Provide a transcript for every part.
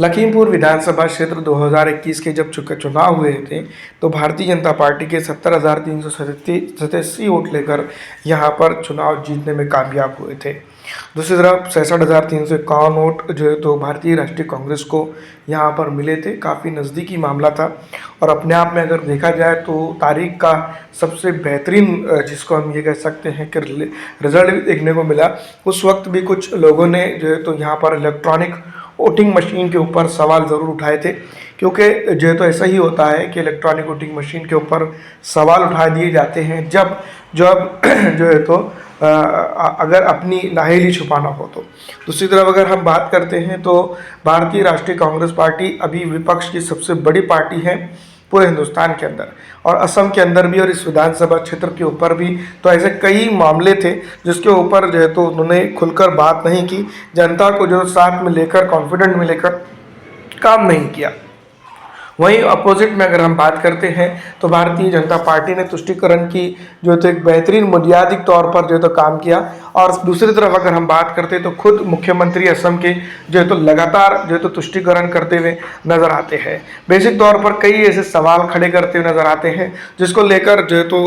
लखीमपुर विधानसभा क्षेत्र 2021 के जब चुनाव हुए थे तो भारतीय जनता पार्टी के 70,387 वोट लेकर यहां पर चुनाव जीतने में कामयाब हुए थे। दूसरी तरफ 66,351 वोट जो है तो भारतीय राष्ट्रीय कांग्रेस को यहां पर मिले थे। काफ़ी नज़दीकी मामला था और अपने आप में अगर देखा जाए तो तारीख का सबसे बेहतरीन जिसको हम ये कह सकते हैं कि रिजल्ट भी देखने को मिला। उस वक्त भी कुछ लोगों ने जो है तो यहाँ पर इलेक्ट्रॉनिक वोटिंग मशीन के ऊपर सवाल ज़रूर उठाए थे, क्योंकि जो है तो ऐसा ही होता है कि इलेक्ट्रॉनिक वोटिंग मशीन के ऊपर सवाल उठा दिए जाते हैं जब जब जो है तो अगर अपनी नाअहली छुपाना हो तो। दूसरी तरफ अगर हम बात करते हैं तो भारतीय राष्ट्रीय कांग्रेस पार्टी अभी विपक्ष की सबसे बड़ी पार्टी है पूरे हिंदुस्तान के अंदर, और असम के अंदर भी और इस विधानसभा क्षेत्र के ऊपर भी। तो ऐसे कई मामले थे जिसके ऊपर जो है तो उन्होंने खुलकर बात नहीं की, जनता को जो साथ में लेकर कॉन्फिडेंट में लेकर काम नहीं किया। वहीं अपोजिट में अगर हम बात करते हैं तो भारतीय जनता पार्टी ने तुष्टीकरण की जो है तो एक बेहतरीन बुनियादी तौर पर जो है तो काम किया। और दूसरी तरफ अगर हम बात करते हैं तो खुद मुख्यमंत्री असम के जो है तो लगातार जो है तो तुष्टीकरण करते हुए नजर आते हैं। बेसिक तौर पर कई ऐसे सवाल खड़े करते हुए नजर आते हैं जिसको लेकर जो है तो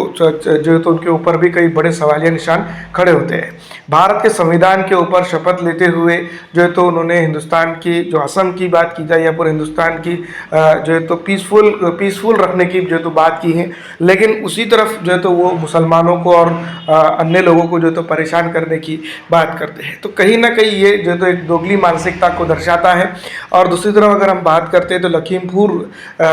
उनके ऊपर भी कई बड़े सवालिया निशान खड़े होते हैं। भारत के संविधान के ऊपर शपथ लेते हुए जो है तो उन्होंने हिंदुस्तान की जो असम की बात की जाए या पूरे हिंदुस्तान की जो है तो पीसफुल रखने की जो है तो बात की है, लेकिन उसी तरफ जो है तो वो मुसलमानों को और अन्य लोगों को जो है तो परेशान करने की बात करते हैं। तो कहीं ना कहीं ये जो है तो एक दोगली मानसिकता को दर्शाता है। और दूसरी तरफ अगर हम बात करते हैं तो लखीमपुर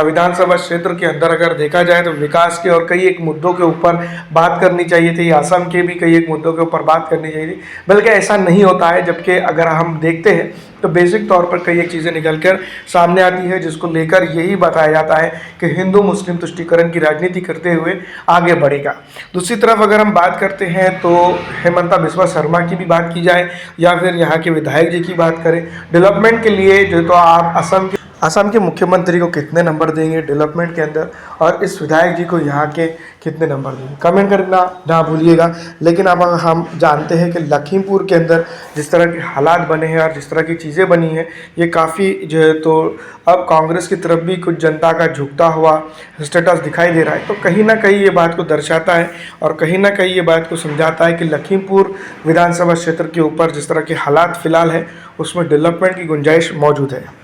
विधानसभा क्षेत्र के अंदर अगर देखा जाए तो विकास के और कई एक मुद्दों के ऊपर बात करनी चाहिए थी, असम के भी कई एक मुद्दों के ऊपर बात करनी चाहिए थी, बल्कि ऐसा नहीं होता है। जबकि अगर हम देखते हैं तो बेसिक तौर पर कई एक चीज़ें निकल कर सामने आती है जिसको लेकर यही बताया जाता है कि हिंदू मुस्लिम तुष्टीकरण की राजनीति करते हुए आगे बढ़ेगा। दूसरी तरफ अगर हम बात करते हैं तो हेमंता बिस्वा शर्मा की भी बात की जाए या फिर यहाँ के विधायक जी की बात करें, डेवलपमेंट के लिए जो तो आप असम के मुख्यमंत्री को कितने नंबर देंगे डेवलपमेंट के अंदर, और इस विधायक जी को यहाँ के कितने नंबर देंगे, कमेंट करना ना भूलिएगा। लेकिन अब हम जानते हैं कि लखीमपुर के अंदर जिस तरह के हालात बने हैं और जिस तरह की चीज़ें बनी हैं, ये काफ़ी जो है तो अब कांग्रेस की तरफ भी कुछ जनता का झुकता हुआ स्टेटस दिखाई दे रहा है। तो कहीं ना कहीं ये बात को दर्शाता है और कहीं ना कहीं ये बात को समझाता है कि लखीमपुर विधानसभा क्षेत्र के ऊपर जिस तरह के हालात फ़िलहाल है उसमें डेवलपमेंट की गुंजाइश मौजूद है।